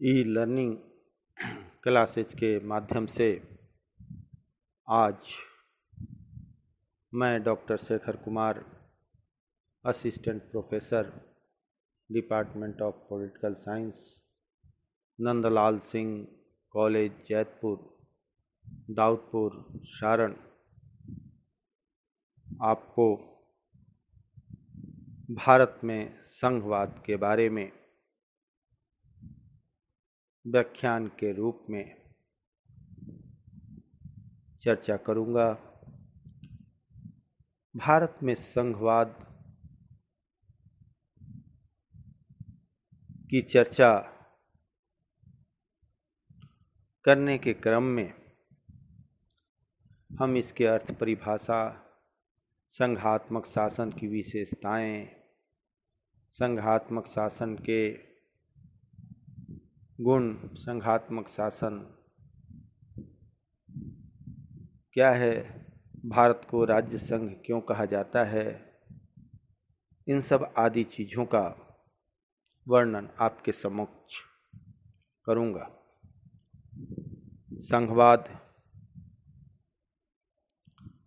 E learning classes के माध्यम से आज मैं doctor Shekhar Kumar, assistant professor, department of political science, Nandlal Singh college, Jaitpur, Daudpur, Saran, आपको भारत में संघवाद के बारे में व्याख्यान के रूप में चर्चा करूंगा। भारत में संघवाद की चर्चा करने के क्रम में हम इसके अर्थ, परिभाषा, संघात्मक शासन की विशेषताएं, संघात्मक शासन के गुण, संघात्मक शासन क्या है, भारत को राज्य संघ क्यों कहा जाता है, इन सब आदि चीज़ों का वर्णन आपके समक्ष करूंगा। संघवाद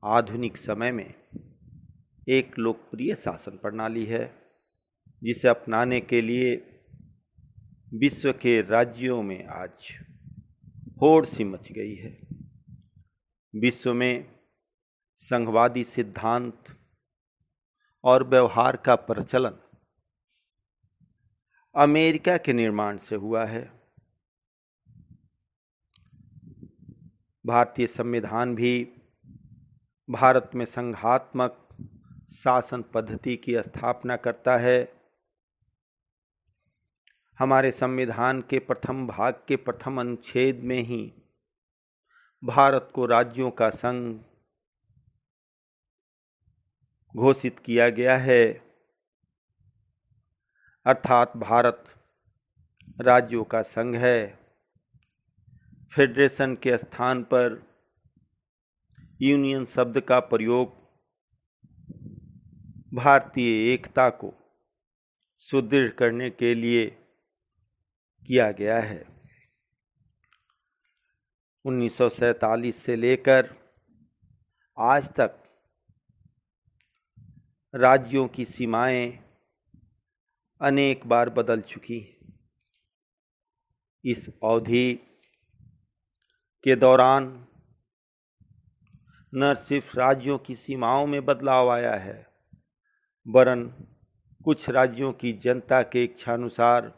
आधुनिक समय में एक लोकप्रिय शासन प्रणाली है जिसे अपनाने के लिए विश्व के राज्यों में आज होड़ सी मच गई है। विश्व में संघवादी सिद्धांत और व्यवहार का प्रचलन अमेरिका के निर्माण से हुआ है। भारतीय संविधान भी भारत में संघात्मक शासन पद्धति की स्थापना करता है। हमारे संविधान के प्रथम भाग के प्रथम अनुच्छेद में ही भारत को राज्यों का संघ घोषित किया गया है, अर्थात भारत राज्यों का संघ है। फेडरेशन के स्थान पर यूनियन शब्द का प्रयोग भारतीय एकता को सुदृढ़ करने के लिए किया गया है। 1947 से लेकर आज तक राज्यों की सीमाएं अनेक बार बदल चुकी हैं। इस अवधि के दौरान न सिर्फ राज्यों की सीमाओं में बदलाव आया है, वरन कुछ राज्यों की जनता के इच्छानुसार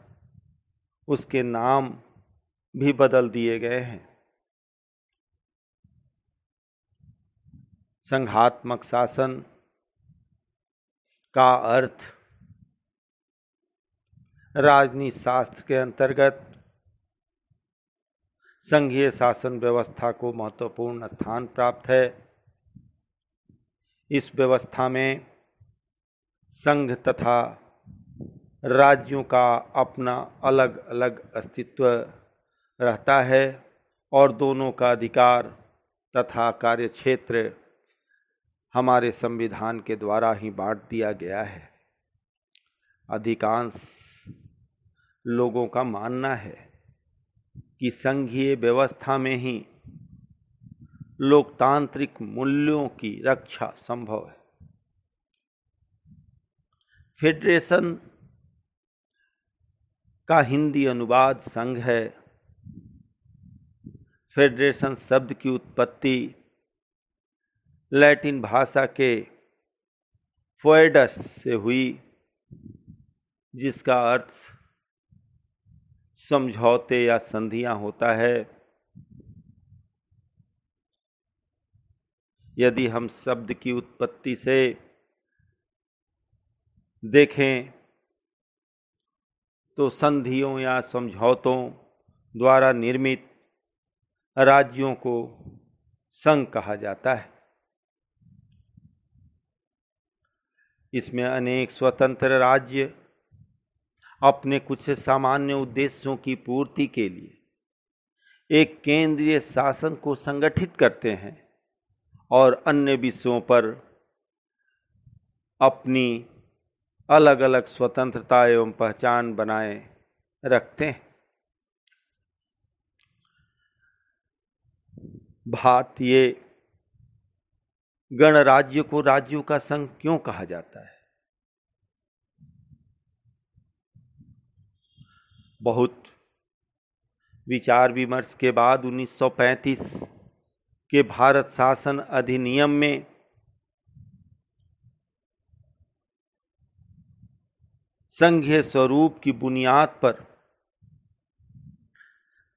उसके नाम भी बदल दिए गए हैं। संघात्मक शासन का अर्थ राजनीति शास्त्र के अंतर्गत संघीय शासन व्यवस्था को महत्वपूर्ण स्थान प्राप्त है। इस व्यवस्था में संघ तथा राज्यों का अपना अलग अलग अस्तित्व रहता है और दोनों का अधिकार तथा कार्यक्षेत्र हमारे संविधान के द्वारा ही बांट दिया गया है। अधिकांश लोगों का मानना है कि संघीय व्यवस्था में ही लोकतांत्रिक मूल्यों की रक्षा संभव है। फेडरेशन का हिंदी अनुवाद संघ है। फेडरेशन शब्द की उत्पत्ति लैटिन भाषा के फोएडस से हुई, जिसका अर्थ समझौते या संधियां होता है। यदि हम शब्द की उत्पत्ति से देखें तो संधियों या समझौतों द्वारा निर्मित राज्यों को संघ कहा जाता है। इसमें अनेक स्वतंत्र राज्य अपने कुछ सामान्य उद्देश्यों की पूर्ति के लिए एक केंद्रीय शासन को संगठित करते हैं और अन्य विषयों पर अपनी अलग अलग स्वतंत्रता एवं पहचान बनाए रखते हैं। भारतीय गणराज्य को राज्यों का संघ क्यों कहा जाता है? बहुत विचार विमर्श के बाद 1935 के भारत शासन अधिनियम में संघीय स्वरूप की बुनियाद पर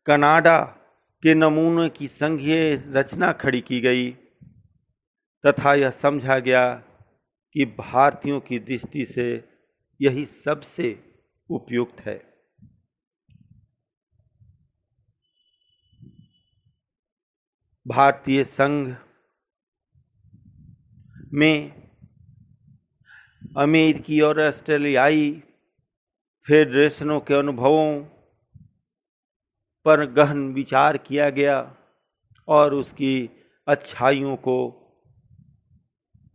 कनाडा के नमूने की संघीय रचना खड़ी की गई तथा यह समझा गया कि भारतीयों की दृष्टि से यही सबसे उपयुक्त है। भारतीय संघ में अमेरिकी और ऑस्ट्रेलियाई फेडरेशनों के अनुभवों पर गहन विचार किया गया और उसकी अच्छाइयों को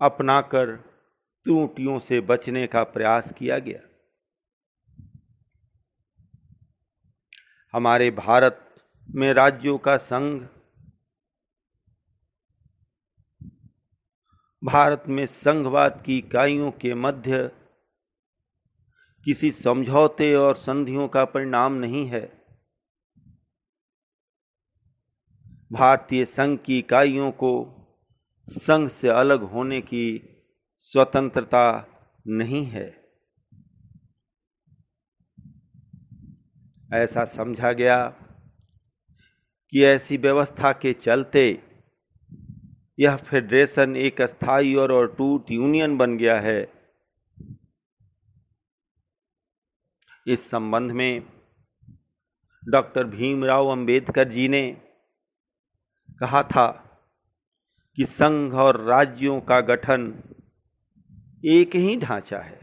अपनाकर त्रुटियों से बचने का प्रयास किया गया। हमारे भारत में राज्यों का संघ भारत में संघवाद की इकाइयों के मध्य किसी समझौते और संधियों का परिणाम नहीं है। भारतीय संघ की इकाइयों को संघ से अलग होने की स्वतंत्रता नहीं है। ऐसा समझा गया कि ऐसी व्यवस्था के चलते यह फेडरेशन एक अस्थायी और अटूट यूनियन बन गया है। इस संबंध में डॉक्टर भीमराव अंबेडकर जी ने कहा था कि संघ और राज्यों का गठन एक ही ढांचा है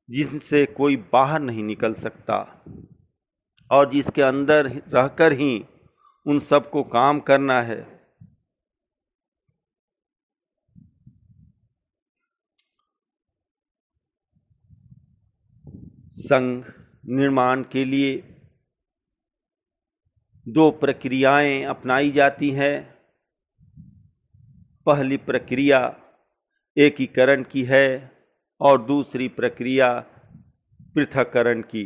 जिससे कोई बाहर नहीं निकल सकता और जिसके अंदर रहकर ही उन सबको काम करना है। संघ निर्माण के लिए दो प्रक्रियाएं अपनाई जाती हैं। पहली प्रक्रिया एकीकरण की है और दूसरी प्रक्रिया पृथक्करण की।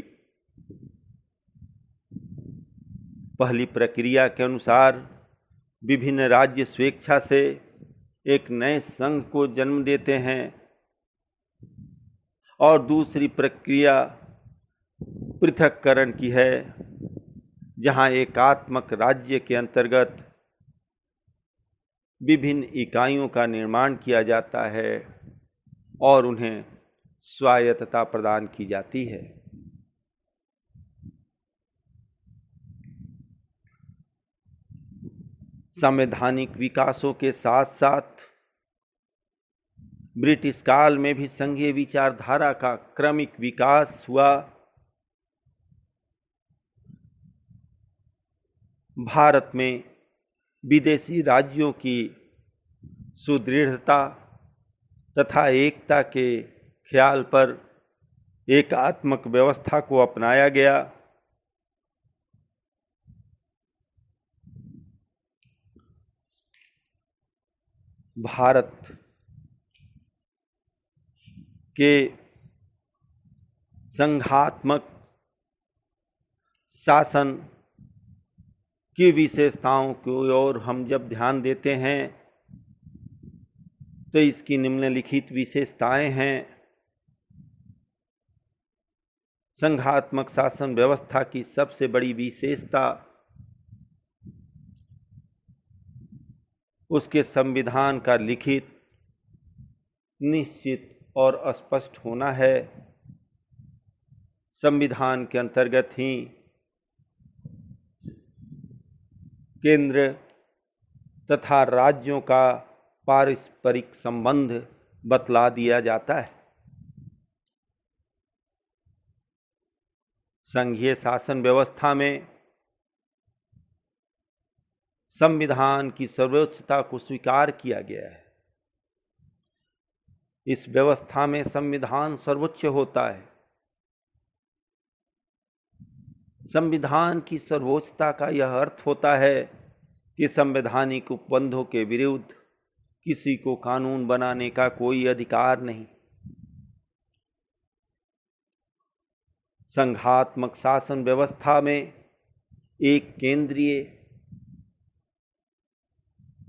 पहली प्रक्रिया के अनुसार विभिन्न राज्य स्वेच्छा से एक नए संघ को जन्म देते हैं और दूसरी प्रक्रिया पृथक्करण की है, जहां एकात्मक राज्य के अंतर्गत विभिन्न इकाइयों का निर्माण किया जाता है और उन्हें स्वायत्तता प्रदान की जाती है। संवैधानिक विकासों के साथ साथ ब्रिटिश काल में भी संघीय विचारधारा का क्रमिक विकास हुआ। भारत में विदेशी राज्यों की सुदृढ़ता तथा एकता के ख्याल पर एकात्मक व्यवस्था को अपनाया गया। भारत के संघात्मक शासन की विशेषताओं की ओर हम जब ध्यान देते हैं तो इसकी निम्नलिखित विशेषताएं हैं। संघात्मक शासन व्यवस्था की सबसे बड़ी विशेषता उसके संविधान का लिखित, निश्चित और स्पष्ट होना है। संविधान के अंतर्गत ही केंद्र तथा राज्यों का पारस्परिक संबंध बतला दिया जाता है। संघीय शासन व्यवस्था में संविधान की सर्वोच्चता को स्वीकार किया गया है। इस व्यवस्था में संविधान सर्वोच्च होता है। संविधान की सर्वोच्चता का यह अर्थ होता है कि संवैधानिक उपबंधों के विरुद्ध किसी को कानून बनाने का कोई अधिकार नहीं। संघात्मक शासन व्यवस्था में एक केंद्रीय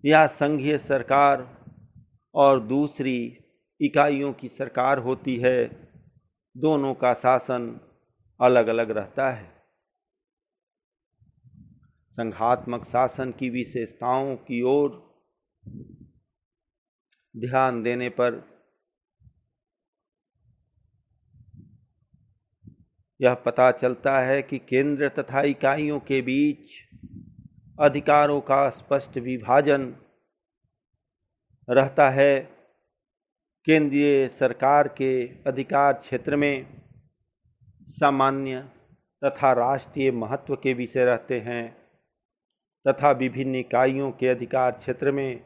या संघीय सरकार और दूसरी इकाइयों की सरकार होती है। दोनों का शासन अलग अलग रहता है। संघात्मक शासन की विशेषताओं की ओर ध्यान देने पर यह पता चलता है कि केंद्र तथा इकाइयों के बीच अधिकारों का स्पष्ट विभाजन रहता है। केंद्रीय सरकार के अधिकार क्षेत्र में सामान्य तथा राष्ट्रीय महत्व के विषय रहते हैं तथा विभिन्न इकाइयों के अधिकार क्षेत्र में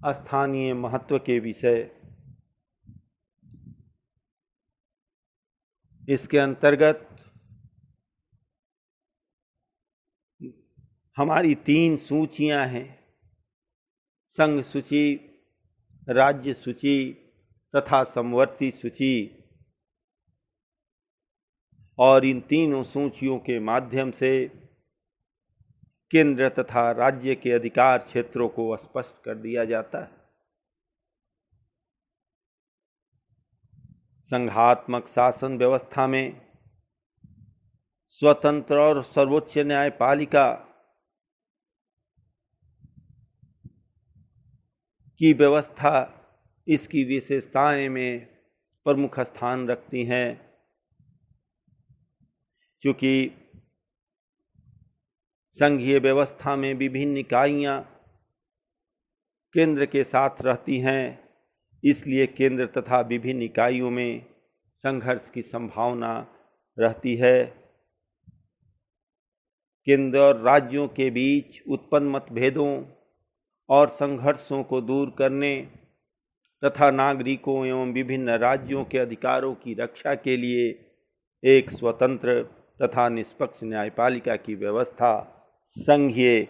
स्थानीय महत्व के विषय। इसके अंतर्गत हमारी 3 सूचियां हैं, संघ सूची, राज्य सूची तथा समवर्ती सूची। और इन तीनों सूचियों के माध्यम से केंद्र तथा राज्य के अधिकार क्षेत्रों को स्पष्ट कर दिया जाता है। संघात्मक शासन व्यवस्था में स्वतंत्र और सर्वोच्च न्यायपालिका की व्यवस्था इसकी विशेषताएं में प्रमुख स्थान रखती हैं। क्योंकि संघीय व्यवस्था में विभिन्न इकाइयां केंद्र के साथ रहती हैं, इसलिए केंद्र तथा विभिन्न इकाइयों में संघर्ष की संभावना रहती है। केंद्र और राज्यों के बीच उत्पन्न मतभेदों और संघर्षों को दूर करने तथा नागरिकों एवं विभिन्न राज्यों के अधिकारों की रक्षा के लिए एक स्वतंत्र तथा निष्पक्ष न्यायपालिका की व्यवस्था संघीय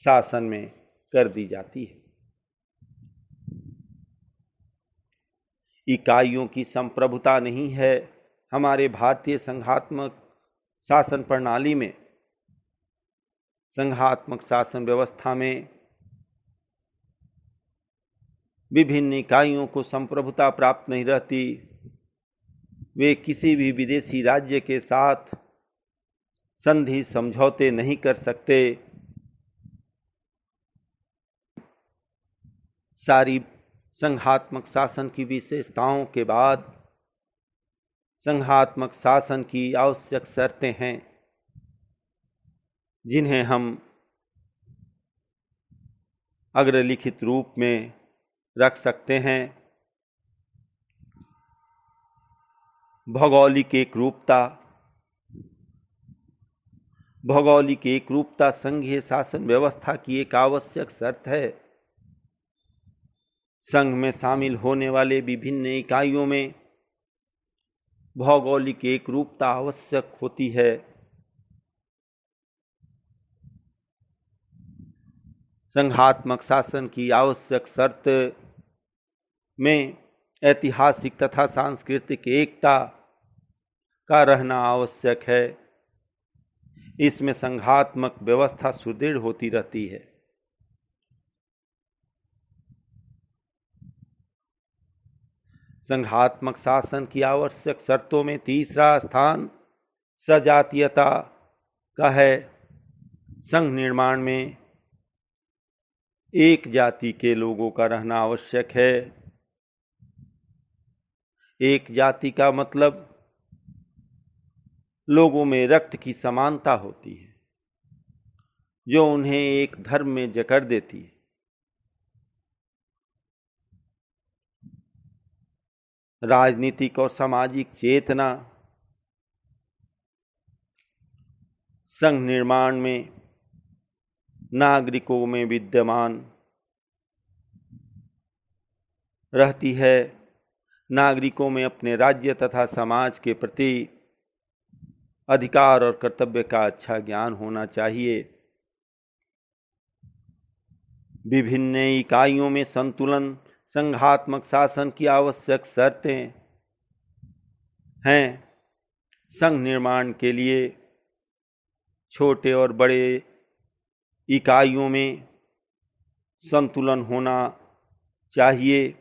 शासन में कर दी जाती है। इकाइयों की संप्रभुता नहीं है हमारे भारतीय संघात्मक शासन प्रणाली में। संघात्मक शासन व्यवस्था में विभिन्न इकाइयों को संप्रभुता प्राप्त नहीं रहती। वे किसी भी विदेशी राज्य के साथ संधि समझौते नहीं कर सकते। सारी संघात्मक शासन की विशेषताओं के बाद संघात्मक शासन की आवश्यक शर्तें हैं, जिन्हें हम अग्रलिखित रूप में रख सकते हैं। भौगोलिक एकरूपता। भौगोलिक एकरूपता संघीय शासन व्यवस्था की एक आवश्यक शर्त है। संघ में शामिल होने वाले विभिन्न इकाइयों में भौगोलिक एकरूपता आवश्यक होती है। संघात्मक शासन की आवश्यक शर्त में ऐतिहासिक तथा सांस्कृतिक एकता का रहना आवश्यक है। इसमें संघात्मक व्यवस्था सुदृढ़ होती रहती है। संघात्मक शासन की आवश्यक शर्तों में तीसरा स्थान सजातीयता का है। संघ निर्माण में एक जाति के लोगों का रहना आवश्यक है। एक जाति का मतलब लोगों में रक्त की समानता होती है, जो उन्हें एक धर्म में जकड़ देती है। राजनीतिक और सामाजिक चेतना संघ निर्माण में नागरिकों में विद्यमान रहती है। नागरिकों में अपने राज्य तथा समाज के प्रति अधिकार और कर्तव्य का अच्छा ज्ञान होना चाहिए। विभिन्न इकाइयों में संतुलन संघात्मक शासन की आवश्यक शर्तें हैं। संघ निर्माण के लिए छोटे और बड़े इकाइयों में संतुलन होना चाहिए।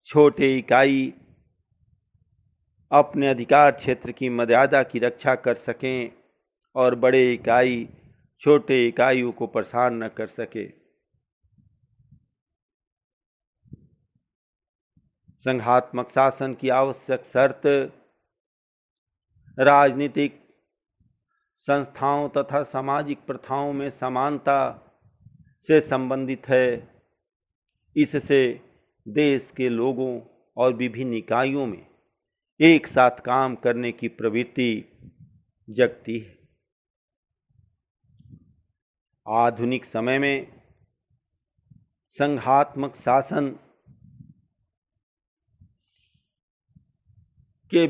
छोटे इकाई अपने अधिकार क्षेत्र की मर्यादा की रक्षा कर सकें और बड़े इकाई छोटे इकाइयों को परेशान न कर सके। संघात्मक शासन की आवश्यक शर्त राजनीतिक संस्थाओं तथा सामाजिक प्रथाओं में समानता से संबंधित है। इससे देश के लोगों और विभिन्न इकाइयों में एक साथ काम करने की प्रवृत्ति जगती है। आधुनिक समय में संघात्मक शासन के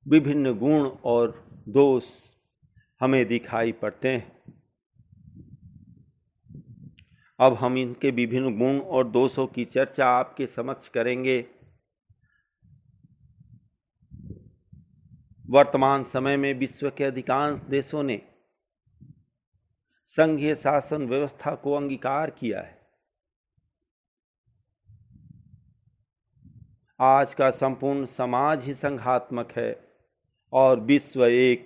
विभिन्न गुण और दोष हमें दिखाई पड़ते हैं। अब हम इनके विभिन्न गुण और दोषों की चर्चा आपके समक्ष करेंगे। वर्तमान समय में विश्व के अधिकांश देशों ने संघीय शासन व्यवस्था को अंगीकार किया है। आज का संपूर्ण समाज ही संघात्मक है और विश्व एक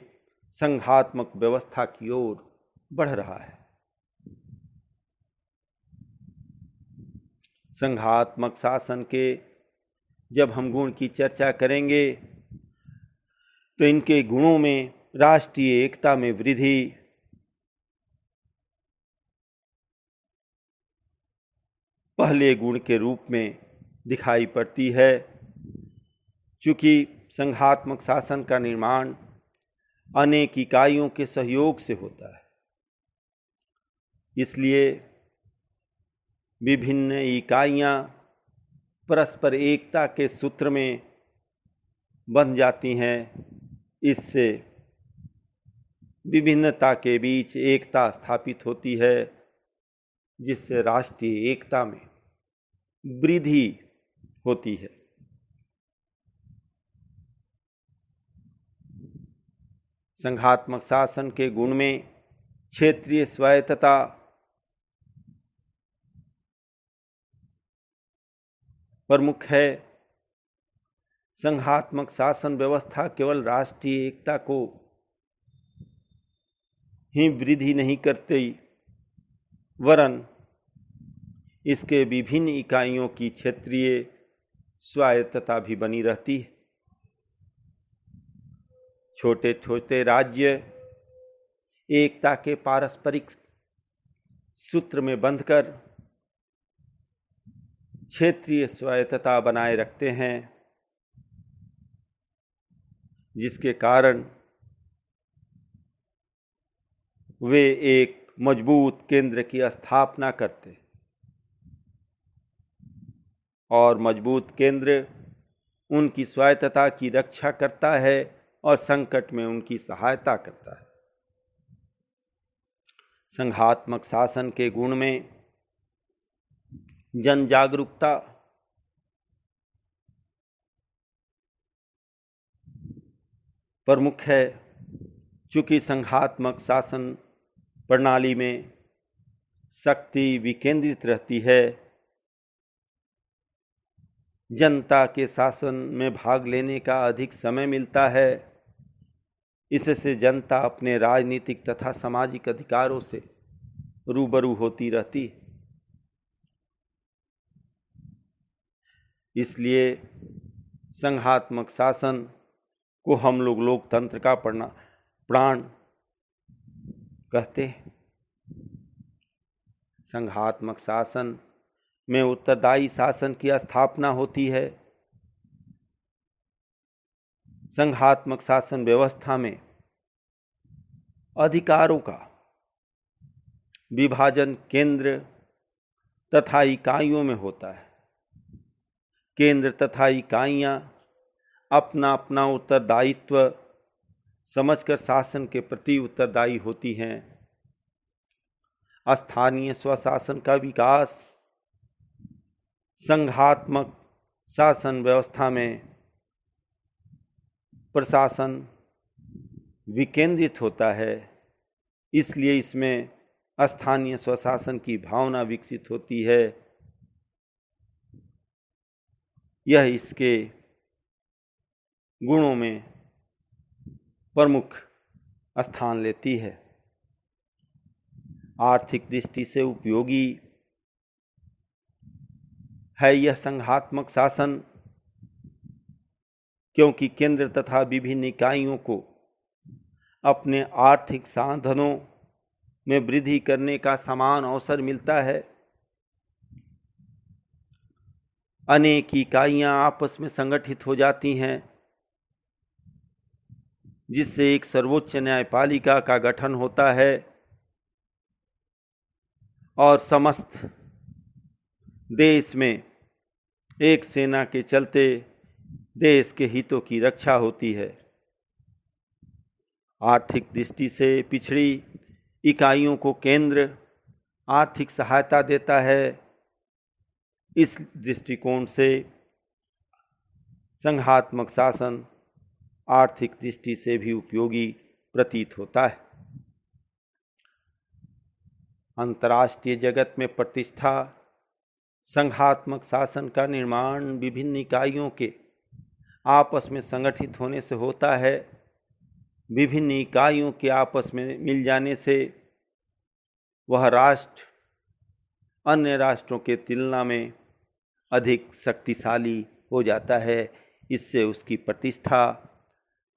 संघात्मक व्यवस्था की ओर बढ़ रहा है। संघात्मक शासन के जब हम गुण की चर्चा करेंगे तो इनके गुणों में राष्ट्रीय एकता में वृद्धि, पहले गुण के रूप में दिखाई पड़ती है। चूँकि संघात्मक शासन का निर्माण अनेक इकाइयों के सहयोग से होता है, इसलिए विभिन्न इकाइयाँ परस्पर एकता के सूत्र में बंध जाती हैं। इससे विभिन्नता के बीच एकता स्थापित होती है, जिससे राष्ट्रीय एकता में वृद्धि होती है। संघात्मक शासन के गुण में क्षेत्रीय स्वायत्तता, प्रमुख है। संघात्मक शासन व्यवस्था केवल राष्ट्रीय एकता को ही वृद्धि नहीं करती, वरन इसके विभिन्न इकाइयों की क्षेत्रीय स्वायत्तता भी बनी रहती है। छोटे छोटे राज्य एकता के पारस्परिक सूत्र में बंधकर क्षेत्रीय स्वायत्तता बनाए रखते हैं, जिसके कारण वे एक मजबूत केंद्र की स्थापना करते और मजबूत केंद्र उनकी स्वायत्तता की रक्षा करता है और संकट में उनकी सहायता करता है। संघात्मक शासन के गुण में जन जागरूकता, प्रमुख है। चूँकि संघात्मक शासन प्रणाली में शक्ति विकेंद्रित रहती है, जनता के शासन में भाग लेने का अधिक समय मिलता है। इससे जनता अपने राजनीतिक तथा सामाजिक अधिकारों से रूबरू होती रहती है। इसलिए संघात्मक शासन को हम लोग लोकतंत्र का प्राण कहते हैं। संघात्मक शासन में उत्तरदायी शासन की स्थापना होती है। संघात्मक शासन व्यवस्था में अधिकारों का विभाजन केंद्र तथा इकाइयों में होता है। केंद्र तथा इकाइयाँ अपना अपना उत्तरदायित्व समझकर शासन के प्रति उत्तरदायी होती हैं। स्थानीय स्वशासन का विकास संघात्मक शासन व्यवस्था में प्रशासन विकेंद्रित होता है, इसलिए इसमें स्थानीय स्वशासन की भावना विकसित होती है। यह इसके गुणों में प्रमुख स्थान लेती है। आर्थिक दृष्टि से उपयोगी है यह संघात्मक शासन, क्योंकि केंद्र तथा विभिन्न इकाइयों को अपने आर्थिक साधनों में वृद्धि करने का समान अवसर मिलता है। अनेक इकाइयां आपस में संगठित हो जाती हैं, जिससे एक सर्वोच्च न्यायपालिका का गठन होता है और समस्त देश में एक सेना के चलते देश के हितों की रक्षा होती है। आर्थिक दृष्टि से पिछड़ी इकाइयों को केंद्र आर्थिक सहायता देता है। इस दृष्टिकोण से संघात्मक शासन आर्थिक दृष्टि से भी उपयोगी प्रतीत होता है। अंतर्राष्ट्रीय जगत में प्रतिष्ठा संघात्मक शासन का निर्माण विभिन्न इकाइयों के आपस में संगठित होने से होता है। विभिन्न इकाइयों के आपस में मिल जाने से वह राष्ट्र अन्य राष्ट्रों के तुलना में अधिक शक्तिशाली हो जाता है। इससे उसकी प्रतिष्ठा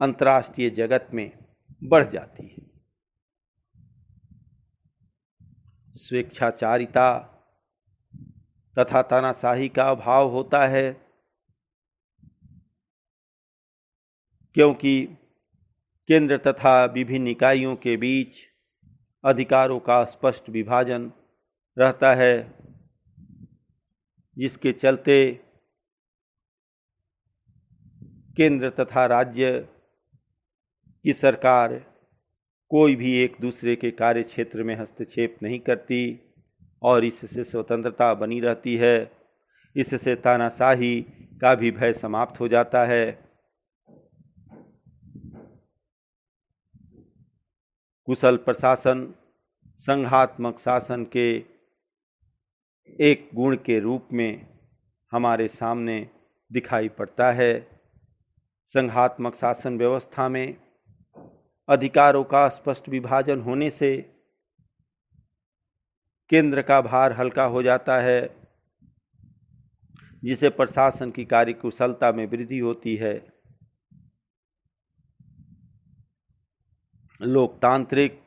अंतर्राष्ट्रीय जगत में बढ़ जाती है। स्वेच्छाचारिता तथा तानाशाही का अभाव होता है, क्योंकि केंद्र तथा विभिन्न इकाइयों के बीच अधिकारों का स्पष्ट विभाजन रहता है, जिसके चलते केंद्र तथा राज्य की सरकार कोई भी एक दूसरे के कार्य क्षेत्र में हस्तक्षेप नहीं करती और इससे स्वतंत्रता बनी रहती है। इससे तानाशाही का भी भय समाप्त हो जाता है। कुशल प्रशासन संघात्मक शासन के एक गुण के रूप में हमारे सामने दिखाई पड़ता है। संघात्मक शासन व्यवस्था में अधिकारों का स्पष्ट विभाजन होने से केंद्र का भार हल्का हो जाता है, जिसे प्रशासन की कार्यकुशलता में वृद्धि होती है। लोकतांत्रिक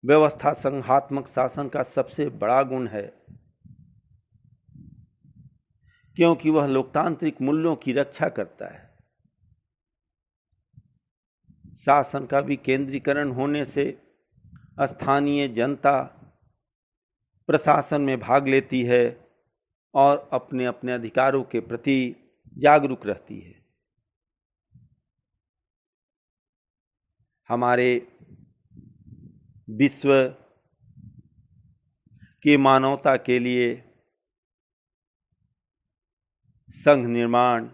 व्यवस्था संघात्मक शासन का सबसे बड़ा गुण है, क्योंकि वह लोकतांत्रिक मूल्यों की रक्षा करता है। शासन का विकेंद्रीकरण होने से स्थानीय जनता प्रशासन में भाग लेती है और अपने अपने अधिकारों के प्रति जागरूक रहती है। हमारे विश्व की मानवता के लिए संघ निर्माण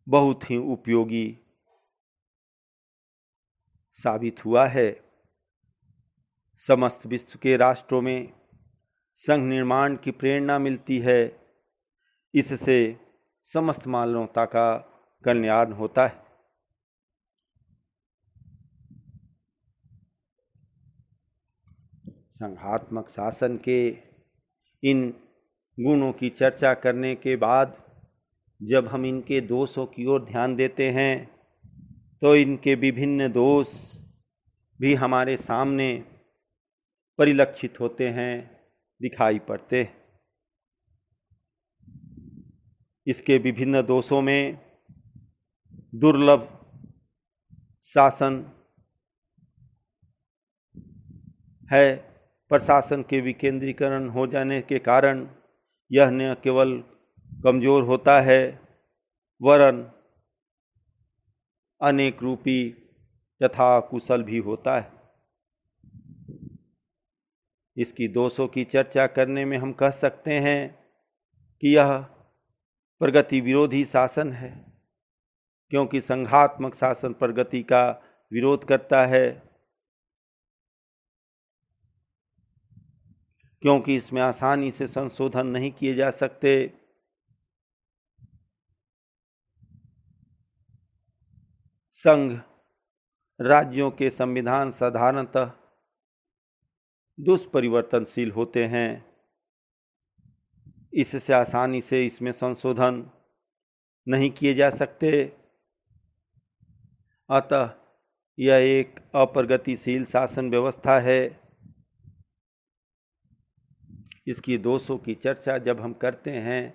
बहुत ही उपयोगी साबित हुआ है। समस्त विश्व के राष्ट्रों में संघ निर्माण की प्रेरणा मिलती है। इससे समस्त मानवता का कल्याण होता है। संघात्मक शासन के इन गुणों की चर्चा करने के बाद जब हम इनके दोषों की ओर ध्यान देते हैं तो इनके विभिन्न दोष भी हमारे सामने परिलक्षित होते हैं, दिखाई पड़ते हैं। इसके विभिन्न दोषों में दुर्लभ शासन है। प्रशासन के विकेंद्रीकरण हो जाने के कारण यह न केवल कमजोर होता है, वरन अनेक रूपी तथा कुशल भी होता है। इसकी दोषों की चर्चा करने में हम कह सकते हैं कि यह प्रगति विरोधी शासन है, क्योंकि संघात्मक शासन प्रगति का विरोध करता है, क्योंकि इसमें आसानी से संशोधन नहीं किए जा सकते। संघ राज्यों के संविधान साधारणतः दुष्परिवर्तनशील होते हैं, इससे आसानी से इसमें संशोधन नहीं किए जा सकते। अतः यह एक अप्रगतिशील शासन व्यवस्था है। इसकी दोषों की चर्चा जब हम करते हैं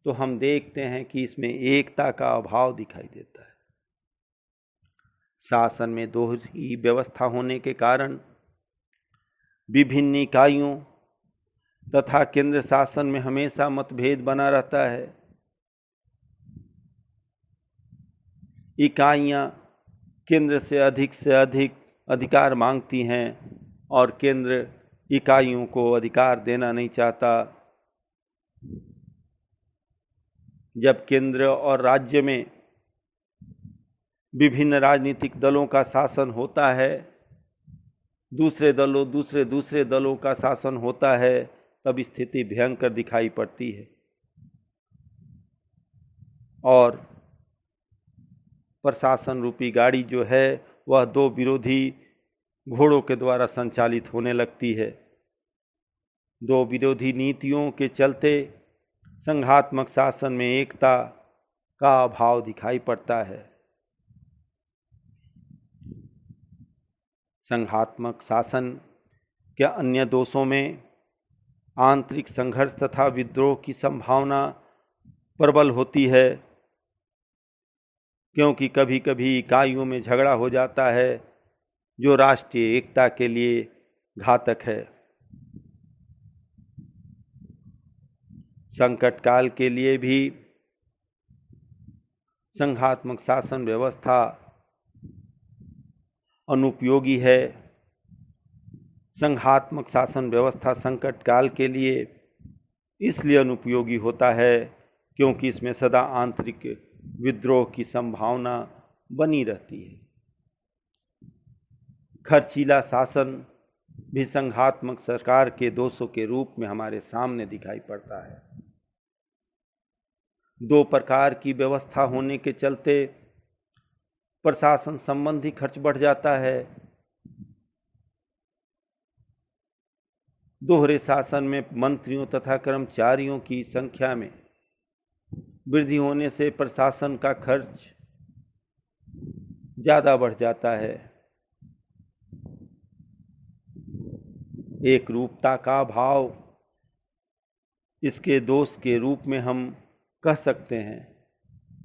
तो हम देखते हैं कि इसमें एकता का अभाव दिखाई देता है। शासन में दोहरी व्यवस्था होने के कारण विभिन्न इकाइयों तथा केंद्र शासन में हमेशा मतभेद बना रहता है। इकाइयां केंद्र से अधिक अधिकार मांगती हैं और केंद्र इकाइयों को अधिकार देना नहीं चाहता। जब केंद्र और राज्य में विभिन्न राजनीतिक दलों का शासन होता है, दूसरे दलों का शासन होता है, तब स्थिति भयंकर दिखाई पड़ती है और प्रशासन रूपी गाड़ी जो है वह दो विरोधी घोड़ों के द्वारा संचालित होने लगती है। दो विरोधी नीतियों के चलते संघात्मक शासन में एकता का अभाव दिखाई पड़ता है। संघात्मक शासन के अन्य दोषों में आंतरिक संघर्ष तथा विद्रोह की संभावना प्रबल होती है, क्योंकि कभी कभी इकाइयों में झगड़ा हो जाता है जो राष्ट्रीय एकता के लिए घातक है। संकट काल के लिए भी संघात्मक शासन व्यवस्था अनुपयोगी है। संघात्मक शासन व्यवस्था संकट काल के लिए इसलिए अनुपयोगी होता है क्योंकि इसमें सदा आंतरिक विद्रोह की संभावना बनी रहती है। खर्चीला शासन भी संघात्मक सरकार के दोषों के रूप में हमारे सामने दिखाई पड़ता है। दो प्रकार की व्यवस्था होने के चलते प्रशासन संबंधी खर्च बढ़ जाता है। दोहरे शासन में मंत्रियों तथा कर्मचारियों की संख्या में वृद्धि होने से प्रशासन का खर्च ज़्यादा बढ़ जाता है। एक रूपता का अभाव इसके दोष के रूप में हम कह सकते हैं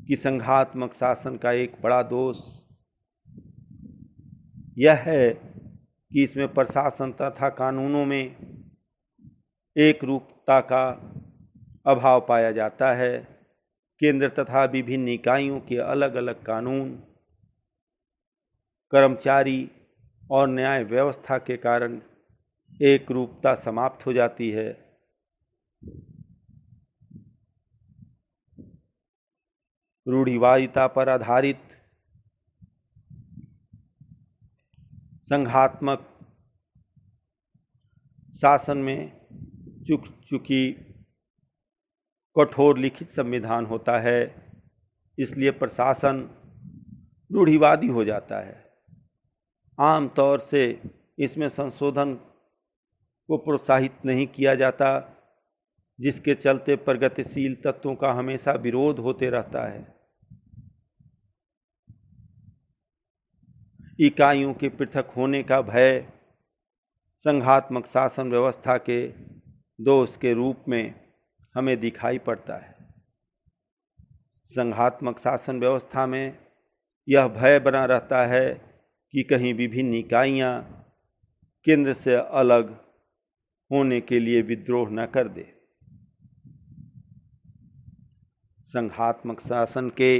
कि संघात्मक शासन का एक बड़ा दोष यह है कि इसमें प्रशासन तथा कानूनों में एक रूपता का अभाव पाया जाता है। केंद्र तथा विभिन्न इकाइयों के अलग अलग कानून, कर्मचारी और न्याय व्यवस्था के कारण एक रूपता समाप्त हो जाती है। रूढ़िवादिता पर आधारित संघात्मक शासन में चूंकि कठोर लिखित संविधान होता है, इसलिए प्रशासन रूढ़िवादी हो जाता है। आमतौर से इसमें संशोधन को प्रोत्साहित नहीं किया जाता, जिसके चलते प्रगतिशील तत्वों का हमेशा विरोध होते रहता है। इकाइयों के पृथक होने का भय संघात्मक शासन व्यवस्था के दोष के रूप में हमें दिखाई पड़ता है। संघात्मक शासन व्यवस्था में यह भय बना रहता है कि कहीं विभिन्न इकाइयां केंद्र से अलग होने के लिए विद्रोह न कर दे। संघात्मक शासन के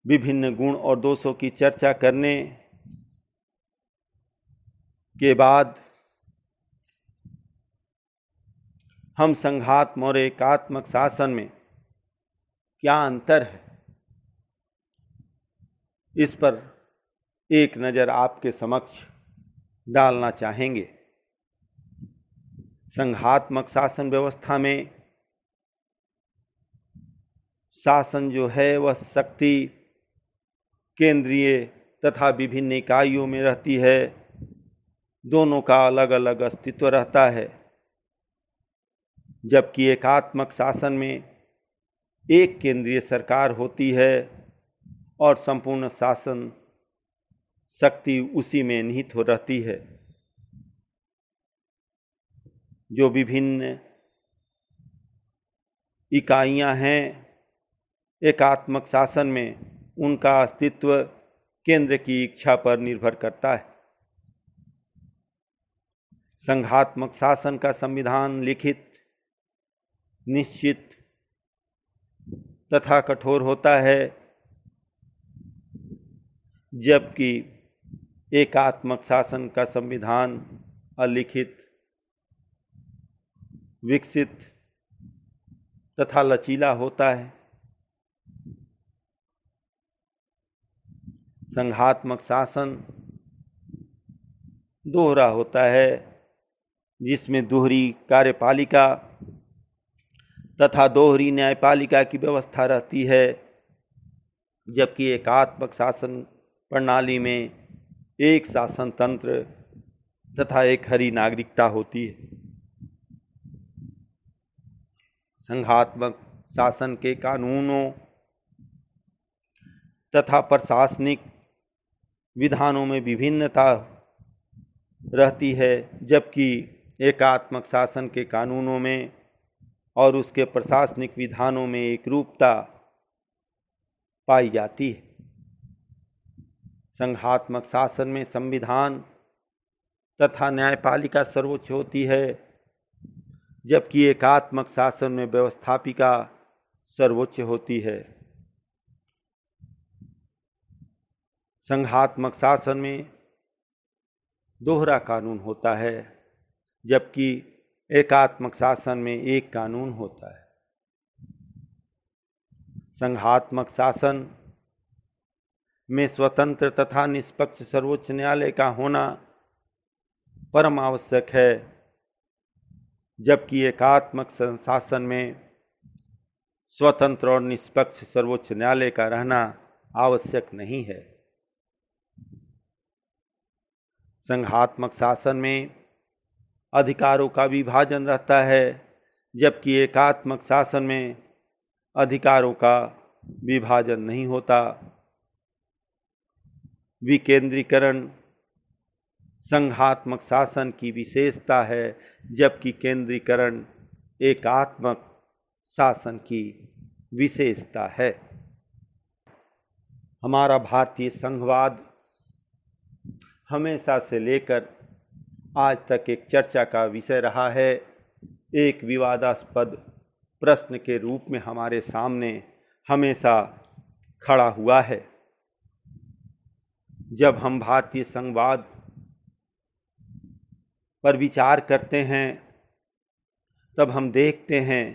विभिन्न गुण और दोषों की चर्चा करने के बाद हम संघात्म और एकात्मक शासन में क्या अंतर है, इस पर एक नज़र आपके समक्ष डालना चाहेंगे। संघात्मक शासन व्यवस्था में शासन जो है वह शक्ति केंद्रीय तथा विभिन्न इकाइयों में रहती है, दोनों का अलग अलग अस्तित्व रहता है। जबकि एकात्मक शासन में एक केंद्रीय सरकार होती है और संपूर्ण शासन शक्ति उसी में निहित हो रहती है। जो विभिन्न इकाइयां हैं एकात्मक शासन में, उनका अस्तित्व केंद्र की इच्छा पर निर्भर करता है। संघात्मक शासन का संविधान लिखित, निश्चित तथा कठोर होता है, जबकि एकात्मक शासन का संविधान अलिखित, विकसित तथा लचीला होता है। संघात्मक शासन दोहरा होता है, जिसमें दोहरी कार्यपालिका तथा दोहरी न्यायपालिका की व्यवस्था रहती है, जबकि एकात्मक शासन प्रणाली में एक शासन तंत्र तथा एक हरी नागरिकता होती है। संघात्मक शासन के कानूनों तथा प्रशासनिक विधानों में विभिन्नता रहती है, जबकि एकात्मक शासन के कानूनों में और उसके प्रशासनिक विधानों में एकरूपता पाई जाती है। संघात्मक शासन में संविधान तथा न्यायपालिका सर्वोच्च होती है, जबकि एकात्मक शासन में व्यवस्थापिका सर्वोच्च होती है। संघात्मक शासन में दोहरा कानून होता है, जबकि एकात्मक शासन में एक कानून होता है। संघात्मक शासन में स्वतंत्र तथा निष्पक्ष सर्वोच्च न्यायालय का होना परम आवश्यक है, जबकि एकात्मक शासन में स्वतंत्र और निष्पक्ष सर्वोच्च न्यायालय का रहना आवश्यक नहीं है। संघात्मक शासन में अधिकारों का विभाजन रहता है, जबकि एकात्मक शासन में अधिकारों का विभाजन नहीं होता। विकेंद्रीकरण संघात्मक शासन की विशेषता है, जबकि केंद्रीकरण एकात्मक शासन की विशेषता है। हमारा भारतीय संघवाद हमेशा से लेकर आज तक एक चर्चा का विषय रहा है, एक विवादास्पद प्रश्न के रूप में हमारे सामने हमेशा खड़ा हुआ है। जब हम भारतीय संघवाद पर विचार करते हैं, तब हम देखते हैं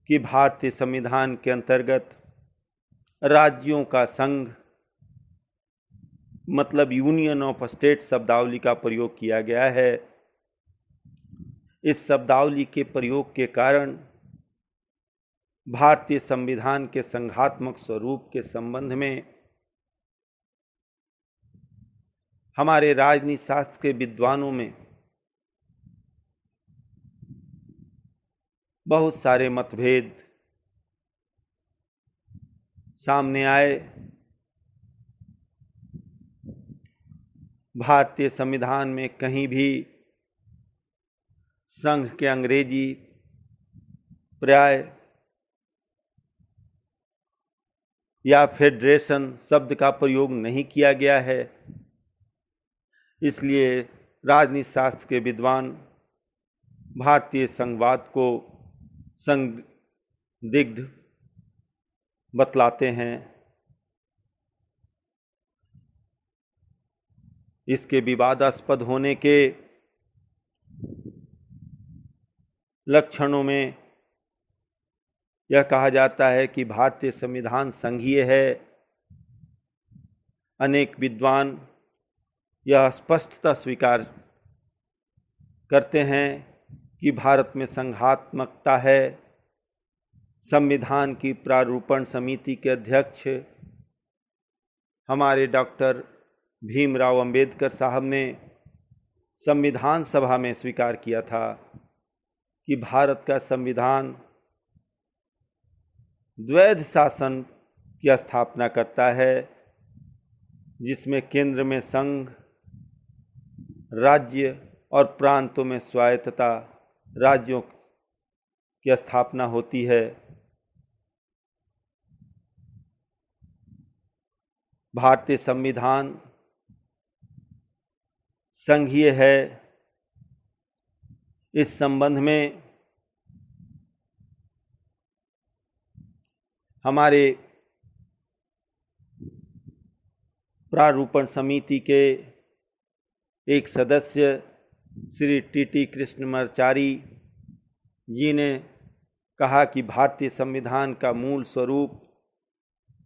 कि भारतीय संविधान के अंतर्गत राज्यों का संघ मतलब यूनियन ऑफ स्टेट शब्दावली का प्रयोग किया गया है। इस शब्दावली के प्रयोग के कारण भारतीय संविधान के संघात्मक स्वरूप के संबंध में हमारे राजनीति शास्त्र के विद्वानों में बहुत सारे मतभेद सामने आए। भारतीय संविधान में कहीं भी संघ के अंग्रेजी पर्याय या फेडरेशन शब्द का प्रयोग नहीं किया गया है। इसलिए राजनीति शास्त्र के विद्वान भारतीय संघवाद को संदिग्ध बतलाते हैं। इसके विवादास्पद होने के लक्षणों में यह कहा जाता है कि भारतीय संविधान संघीय है। अनेक विद्वान यह स्पष्टता स्वीकार करते हैं कि भारत में संघात्मकता है। संविधान की प्रारूपण समिति के अध्यक्ष हमारे डॉक्टर भीमराव अंबेडकर साहब ने संविधान सभा में स्वीकार किया था कि भारत का संविधान द्वैध शासन की स्थापना करता है, जिसमें केंद्र में संघ, राज्य और प्रांतों में स्वायत्तता राज्यों की स्थापना होती है। भारतीय संविधान संघीय है। इस संबंध में हमारे प्रारूपण समिति के एक सदस्य श्री टी कृष्णमाचारी जी ने कहा कि भारतीय संविधान का मूल स्वरूप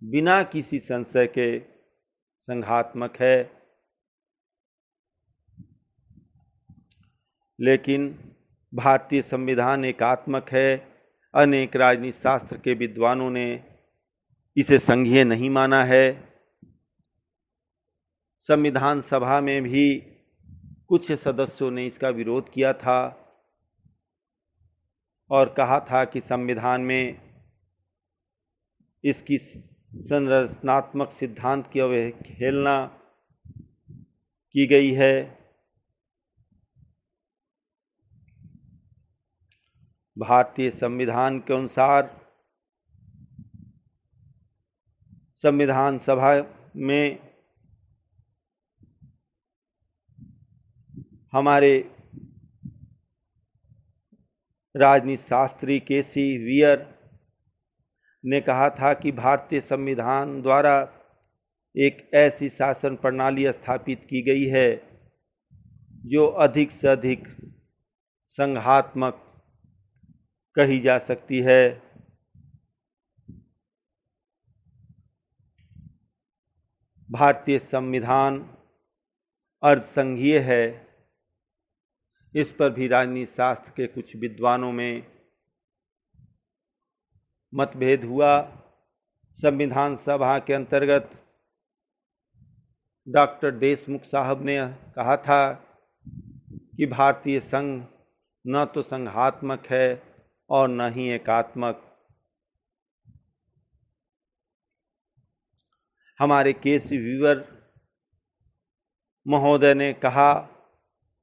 बिना किसी संशय के संघात्मक है, लेकिन भारतीय संविधान एकात्मक है। अनेक राजनीति शास्त्र के विद्वानों ने इसे संघीय नहीं माना है। संविधान सभा में भी कुछ सदस्यों ने इसका विरोध किया था और कहा था कि संविधान में इसकी संरचनात्मक सिद्धांत की अवहेलना की गई है। भारतीय संविधान के अनुसार संविधान सभा में हमारे राजनीति शास्त्री केसी वियर ने कहा था कि भारतीय संविधान द्वारा एक ऐसी शासन प्रणाली स्थापित की गई है जो अधिक से अधिक संघात्मक कही जा सकती है। भारतीय संविधान अर्धसंघीय है। इस पर भी राजनीति शास्त्र के कुछ विद्वानों में मतभेद हुआ। संविधान सभा के अंतर्गत डॉक्टर देशमुख साहब ने कहा था कि भारतीय संघ न तो संघात्मक है और न ही एकात्मक। हमारे केसी विवर महोदय ने कहा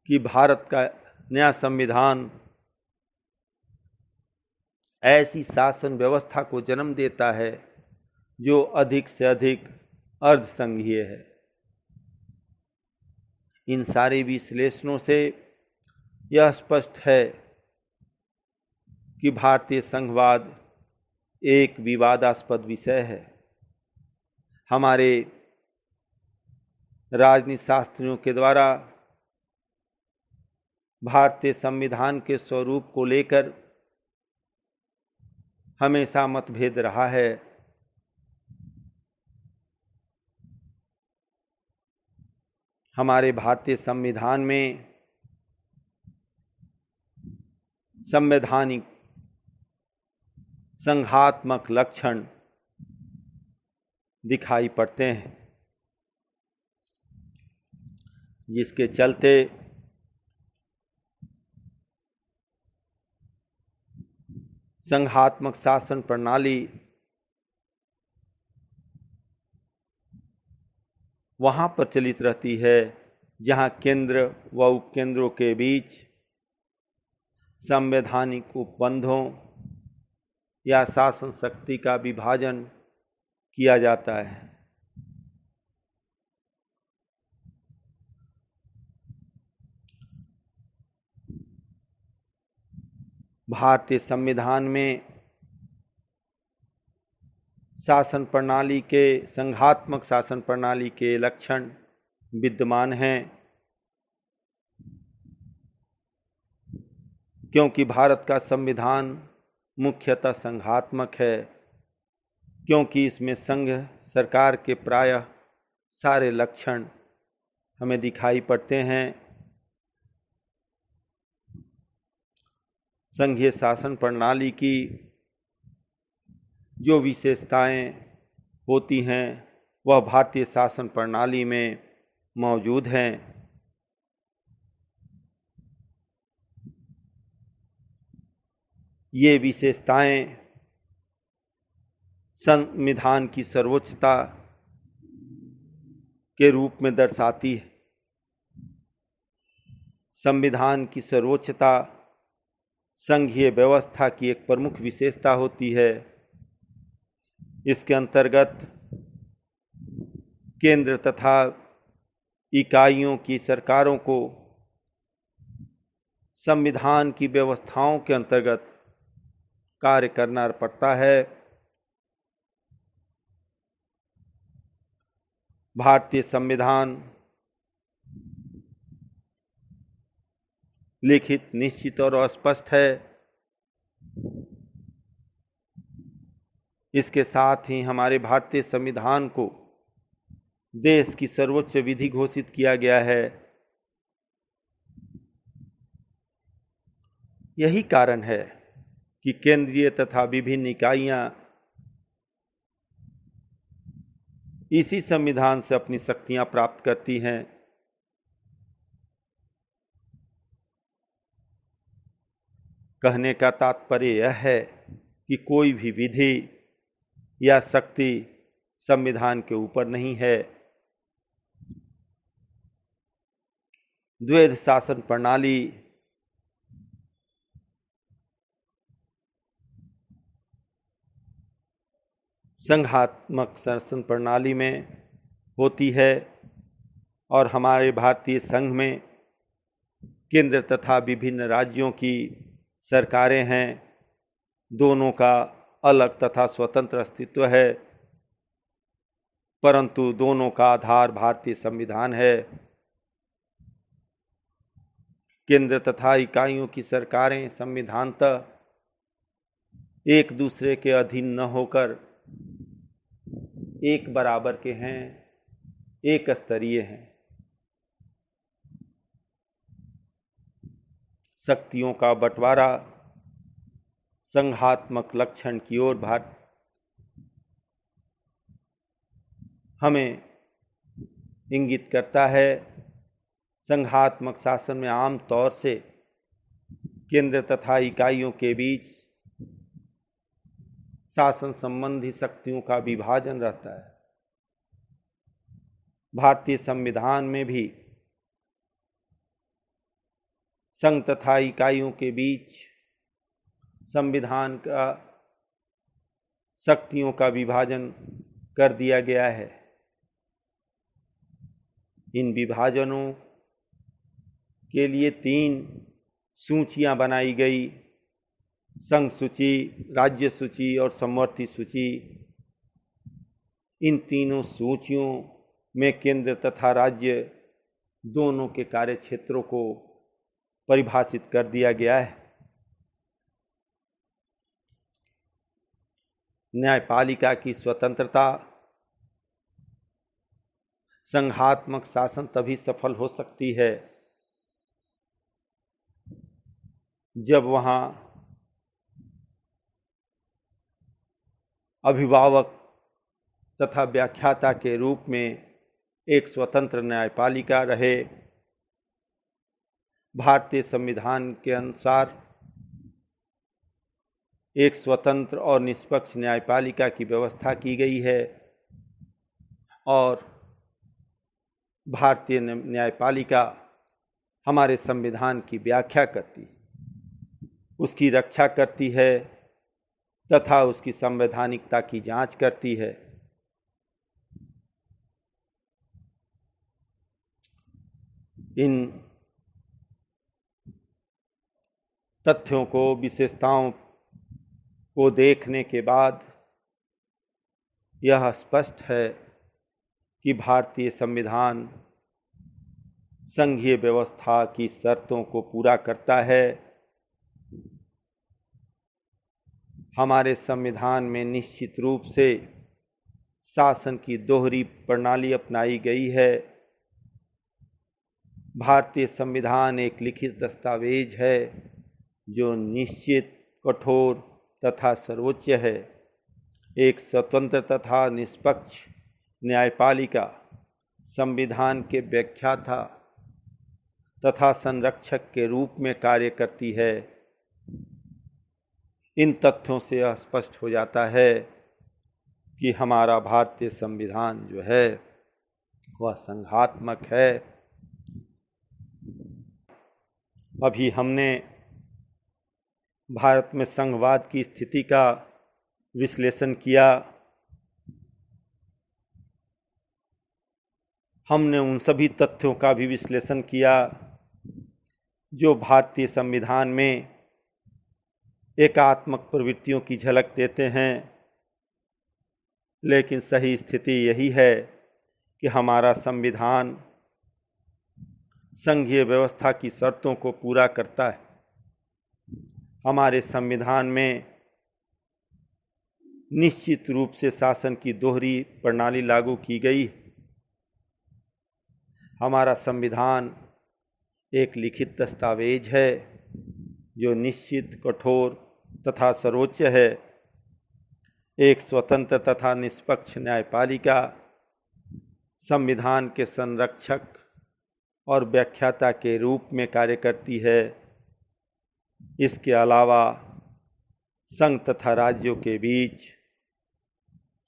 कि भारत का नया संविधान ऐसी शासन व्यवस्था को जन्म देता है जो अधिक से अधिक अर्धसंघीय है। इन सारे विश्लेषणों से यह स्पष्ट है कि भारतीय संघवाद एक विवादास्पद विषय है। हमारे राजनीति शास्त्रियों के द्वारा भारतीय संविधान के स्वरूप को लेकर हमेशा मतभेद रहा है। हमारे भारतीय संविधान में संवैधानिक संघात्मक लक्षण दिखाई पड़ते हैं, जिसके चलते संघात्मक शासन प्रणाली वहाँ प्रचलित रहती है जहाँ केंद्र व उपकेंद्रों के बीच संवैधानिक उपबंधों या शासन शक्ति का विभाजन किया जाता है। भारतीय संविधान में शासन प्रणाली के संघात्मक शासन प्रणाली के लक्षण विद्यमान हैं, क्योंकि भारत का संविधान मुख्यतः संघात्मक है, क्योंकि इसमें संघ सरकार के प्रायः सारे लक्षण हमें दिखाई पड़ते हैं। संघीय शासन प्रणाली की जो विशेषताएं होती हैं वह भारतीय शासन प्रणाली में मौजूद हैं। ये विशेषताएं संविधान की सर्वोच्चता के रूप में दर्शाती है। संविधान की सर्वोच्चता संघीय व्यवस्था की एक प्रमुख विशेषता होती है। इसके अंतर्गत केंद्र तथा इकाइयों की सरकारों को संविधान की व्यवस्थाओं के अंतर्गत कार्य करना पड़ता है। भारतीय संविधान लिखित, निश्चित और स्पष्ट है। इसके साथ ही हमारे भारतीय संविधान को देश की सर्वोच्च विधि घोषित किया गया है। यही कारण है कि केंद्रीय तथा विभिन्न इकाइयां इसी संविधान से अपनी शक्तियां प्राप्त करती हैं। कहने का तात्पर्य यह है कि कोई भी विधि या शक्ति संविधान के ऊपर नहीं है। द्वैध शासन प्रणाली संघात्मक शासन प्रणाली में होती है और हमारे भारतीय संघ में केंद्र तथा विभिन्न राज्यों की सरकारें हैं। दोनों का अलग तथा स्वतंत्र अस्तित्व है, परंतु दोनों का आधार भारतीय संविधान है। केंद्र तथा इकाइयों की सरकारें संविधानतः एक दूसरे के अधीन न होकर एक बराबर के हैं, एक स्तरीय हैं। शक्तियों का बंटवारा संघात्मक लक्षण की ओर हमें इंगित करता है। संघात्मक शासन में आम तौर से केंद्र तथा इकाइयों के बीच शासन संबंधी शक्तियों का विभाजन रहता है। भारतीय संविधान में भी संघ तथा इकाइयों के बीच संविधान का शक्तियों का विभाजन कर दिया गया है। इन विभाजनों के लिए 3 सूचियां बनाई गई: संघ सूची, राज्य सूची और समवर्ती सूची। इन तीनों सूचियों में केंद्र तथा राज्य दोनों के कार्य क्षेत्रों को परिभाषित कर दिया गया है। न्यायपालिका की स्वतंत्रता। संघात्मक शासन तभी सफल हो सकती है जब वहाँ अभिभावक तथा व्याख्याता के रूप में एक स्वतंत्र न्यायपालिका रहे। भारतीय संविधान के अनुसार एक स्वतंत्र और निष्पक्ष न्यायपालिका की व्यवस्था की गई है और भारतीय न्यायपालिका हमारे संविधान की व्याख्या करती, उसकी रक्षा करती है तथा उसकी संवैधानिकता की जांच करती है। इन तथ्यों को, विशेषताओं को देखने के बाद यह स्पष्ट है कि भारतीय संविधान संघीय व्यवस्था की शर्तों को पूरा करता है। हमारे संविधान में निश्चित रूप से शासन की दोहरी प्रणाली अपनाई गई है। भारतीय संविधान एक लिखित दस्तावेज है जो निश्चित, कठोर तथा सर्वोच्च है। एक स्वतंत्र तथा निष्पक्ष न्यायपालिका संविधान के व्याख्याता तथा संरक्षक के रूप में कार्य करती है। इन तथ्यों से स्पष्ट हो जाता है कि हमारा भारतीय संविधान जो है वह संघात्मक है। अभी हमने भारत में संघवाद की स्थिति का विश्लेषण किया। हमने उन सभी तथ्यों का भी विश्लेषण किया जो भारतीय संविधान में एकात्मक प्रवृत्तियों की झलक देते हैं। लेकिन सही स्थिति यही है कि हमारा संविधान संघीय व्यवस्था की शर्तों को पूरा करता है। हमारे संविधान में निश्चित रूप से शासन की दोहरी प्रणाली लागू की गई। हमारा संविधान एक लिखित दस्तावेज है जो निश्चित, कठोर तथा सर्वोच्च है। एक स्वतंत्र तथा निष्पक्ष न्यायपालिका संविधान के संरक्षक और व्याख्याता के रूप में कार्य करती है। इसके अलावा संघ तथा राज्यों के बीच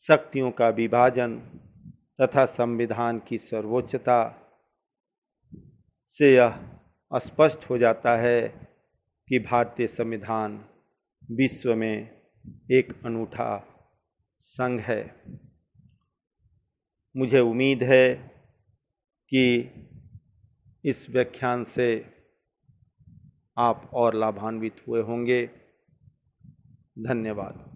शक्तियों का विभाजन तथा संविधान की सर्वोच्चता से यह स्पष्ट हो जाता है कि भारतीय संविधान विश्व में एक अनूठा संघ है। मुझे उम्मीद है कि इस व्याख्यान से आप और लाभान्वित हुए होंगे। धन्यवाद।